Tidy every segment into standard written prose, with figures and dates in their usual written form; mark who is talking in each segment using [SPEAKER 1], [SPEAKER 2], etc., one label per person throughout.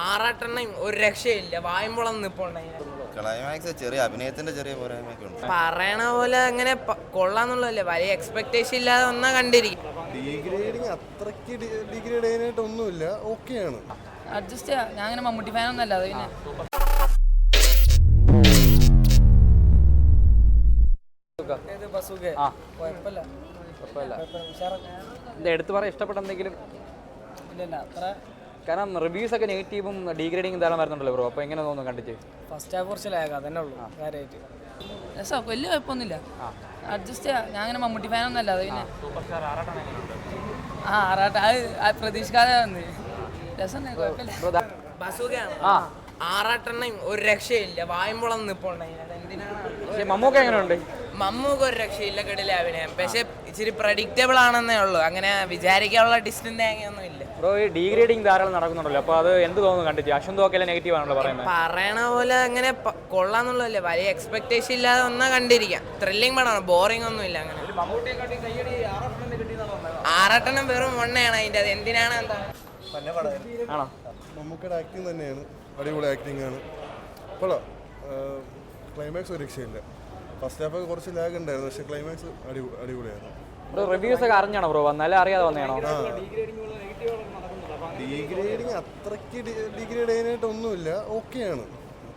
[SPEAKER 1] ആറാട്ടെണ്ണയും ഒരു രക്ഷയില്ല, വായുമ്പോളം നിപ്പുണ്ടായി.
[SPEAKER 2] ക്ലൈമാക്സ് ചെറിയ അഭിനയത്തിന്റെ ചെറിയ പോരായ്മയൊക്കെ ഉണ്ട്.
[SPEAKER 1] പറയണ പോലെ അങ്ങനെ കൊള്ളാന്നുള്ളതല്ലേ, വലിയ എക്സ്പെക്ടേഷൻ ഇല്ലാതെ ഒന്നാ കണ്ടിരിക്കും.
[SPEAKER 3] ഡീഗ്രേഡിങ് അത്രയ്ക്ക് ഡീഗ്രേഡ് ചെയ്യാനായിട്ടൊന്നുമില്ല, ഓക്കെയാണ്.
[SPEAKER 4] അഡ്ജസ്റ്റ് ചെയ്യാം. ഞാൻ അങ്ങനെ മമ്മൂട്ടി ഫാനൊന്നല്ല, അത് പിന്നെ
[SPEAKER 5] എടുത്തു പറയാൻ ഇഷ്ടപ്പെട്ട എന്തെങ്കിലും? കാരണം റിവ്യൂസ് ഒക്കെ നെഗറ്റീവും ഡീഗ്രേഡിങ് ധാരാളം വരുന്നുണ്ടല്ലോ ബ്രോ, അപ്പോൾ എങ്ങനെ തോന്നുന്നു കണ്ടിട്ട്?
[SPEAKER 4] ഫസ്റ്റ് ഹാഫ് കുറച്ച് ലാഗ് അതന്നെ ഉള്ളൂ കാര്യമായിട്ട്. രസം വലിയ കുഴപ്പമൊന്നുമില്ല, അഡ്ജസ്റ്റ് ചെയ്യാം. ഞാൻ അങ്ങനെ മമ്മൂട്ടി ഫാനൊന്നല്ല, അത് പിന്നെ ആറാട്ട അത് പ്രതീക്ഷിക്കാതെ വന്ന് രസം കുഴപ്പമില്ല.
[SPEAKER 1] ബസുകയാണ് ആറാട്ടെണ്ണയും ഒരു രക്ഷയില്ല, വായുമ്പോളം നിപ്പുണ്ടായി.
[SPEAKER 5] മമ്മൂക്ക എങ്ങനെയുണ്ട്?
[SPEAKER 1] മമ്മൂക്ക് ഒരു രക്ഷയില്ല, കിടില അഭിനയം. പക്ഷെ ഇച്ചിരി പ്രഡിക്റ്റബിൾ ആണെന്നേ ഉള്ളൂ, അങ്ങനെ വിചാരിക്കാനുള്ള ഡിസ്റ്റൻസ് തേങ്ങയൊന്നും ഇല്ല.
[SPEAKER 5] ബ്രോ ഈ ഡീഗ്രേഡിങ് ധാരാളം നടക്കുന്നുണ്ടല്ലോ, അപ്പോൾ അത് എന്ത് തോന്നുന്നു കണ്ടിട്ട്? അശ്വന്ത് ഒക്കെ നെഗറ്റീവ് ആണല്ലോ പറയുന്നത്.
[SPEAKER 1] പറയണ പോലെ അങ്ങനെ കൊള്ളാന്നുള്ളതല്ലേ, വലിയ എക്സ്പെക്ടേഷൻ ഇല്ലാതെ ഒന്നാ കണ്ടിരിക്കാം. ത്രില്ലിംഗ് പടമാണ്, ബോറിംഗ് ഒന്നും ഇല്ല. അങ്ങനെ ആറാട്ടെണ്ണം വെറും മണ്ണയാണ് അതിൻ്റെ, അത് എന്തിനാണ് എന്താ
[SPEAKER 5] ആണോ?
[SPEAKER 3] മമ്മൂക്കയുടെ ആക്ടിങ് തന്നെയാണ്, അടിപൊളി ആക്ടിങ് ആണ്. കൊള്ളാം. ക്ലൈമാക്സ് ഒരു രക്ഷയില്ല. ഫസ്റ്റ് ഹാഫ് കുറച്ച് ലാഗ് ഉണ്ടായിരുന്നു, പക്ഷേ ക്ലൈമാക്സ് അടിപൊളിയായിരുന്നു.
[SPEAKER 5] ബ്രോ റിവ്യൂസ് ഒക്കെ അറിഞ്ഞാണോ ബ്രോ വന്നാലും അറിയാതെ വന്നതാണോ?
[SPEAKER 3] ഡീഗ്രേഡിങ് അത്രയ്ക്ക് ഡീഗ്രേഡ് ചെയ്യാനായിട്ടൊന്നുമില്ല, ഓക്കെയാണ്.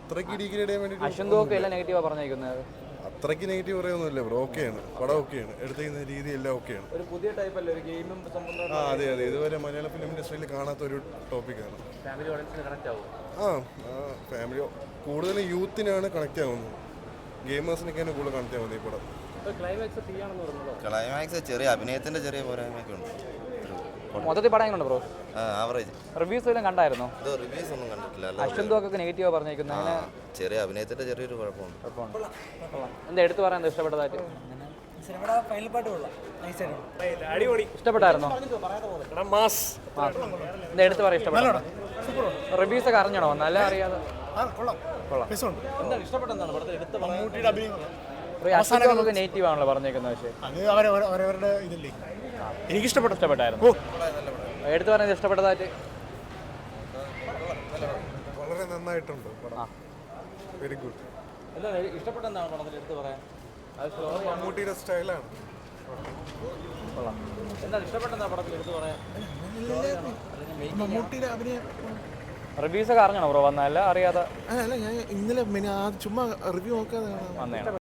[SPEAKER 3] അത്രയ്ക്ക് ഡീഗ്രേഡ് ചെയ്യാൻ വേണ്ടി
[SPEAKER 5] അശ്വന്ത് ഒക്കെ എല്ലാം നെഗറ്റീവാണ് പറഞ്ഞിരിക്കുന്നത്.
[SPEAKER 3] അത്രയ്ക്ക് നെഗറ്റീവ് പറയുന്നില്ല ബ്രോ, ഓക്കെയാണ്. പടം ഓക്കെയാണ്, എടുത്തിരിക്കുന്ന രീതി എല്ലാം ഓക്കെയാണ്.
[SPEAKER 5] ഒരു പുതിയ ടൈപ്പ് അല്ലേ, ഒരു ഗെയിമും
[SPEAKER 3] അതെ അതെ, ഇതുവരെ മലയാള ഫിലിം ഇൻഡസ്ട്രിയിൽ കാണാത്ത ഒരു ടോപ്പിക്കാണ്. ഫാമിലി കൂടുതലും യൂത്തിനാണ് കണക്ട് ആവുന്നത്, ഗെയിമേഴ്സിനൊക്കെയാണ് കൂടുതൽ കണക്ട് ആവുന്നത് ഈ പടം.
[SPEAKER 2] ക്ലൈമാക്സ് ചെറിയ അഭിനയത്തിന്റെ ചെറിയ പോരായ്മയൊക്കെ ഉണ്ട്.
[SPEAKER 5] മൊത്തത്തിൽ പടം എങ്ങനെയുണ്ട് ബ്രോ?
[SPEAKER 2] ആവറേജ്.
[SPEAKER 5] റിവ്യൂസ് എല്ലാം കണ്ടായിരുന്നോ?
[SPEAKER 2] റിവ്യൂസ് ഒന്നും കണ്ടിട്ടില്ല.
[SPEAKER 5] അശ്വന്ത് ഒക്കെ നെഗറ്റീവാണ് പറഞ്ഞിരിക്കുന്നത്.
[SPEAKER 2] ചെറിയ അഭിനയത്തിന്റെ ചെറിയൊരു കുഴപ്പമുണ്ട്.
[SPEAKER 5] എന്താ എടുത്തു പറയാൻ ഇഷ്ടപ്പെട്ടതായിട്ട്? ഇഷ്ടപ്പെട്ടായിരുന്നോ? എന്താ എടുത്തു പറയാൻ ഇഷ്ടപ്പെട്ട? റിവ്യൂസ് ഒക്കെ അറിഞ്ഞണോ? നല്ല അറിയാതെ നെഗറ്റീവ് ആണല്ലോ പറഞ്ഞേക്കുന്നത്. പക്ഷേ
[SPEAKER 6] എനിക്ക്
[SPEAKER 5] ഇഷ്ടപ്പെട്ടായിരുന്നു. എടുത്തു പറഞ്ഞത് ഇഷ്ടപ്പെട്ടതായിട്ട്?
[SPEAKER 3] വളരെ നന്നായിട്ടുണ്ട് പടം, വെരി ഗുഡ്.
[SPEAKER 5] എന്താ ഇഷ്ടപ്പെട്ടെന്താണ് പടത്തിൽ എടുത്തു പറയാൻ?
[SPEAKER 3] മമ്മൂട്ടിയുടെ സ്റ്റൈലാണ്.
[SPEAKER 5] എന്താ ഇഷ്ടപ്പെട്ടെന്താ പടത്തിൽ എടുത്തു പറയാൻ?
[SPEAKER 6] മമ്മൂട്ടിയുടെ അഭിനയം.
[SPEAKER 5] റിവ്യൂസ് ഒക്കെ അറിഞ്ഞണോ ബ്രോ വന്നല്ല അറിയാതെ?
[SPEAKER 6] അല്ല, ഞാൻ ഇന്നലെ ചുമ്മാ റിവ്യൂ നോക്കാതെ
[SPEAKER 5] വന്നതാണ്.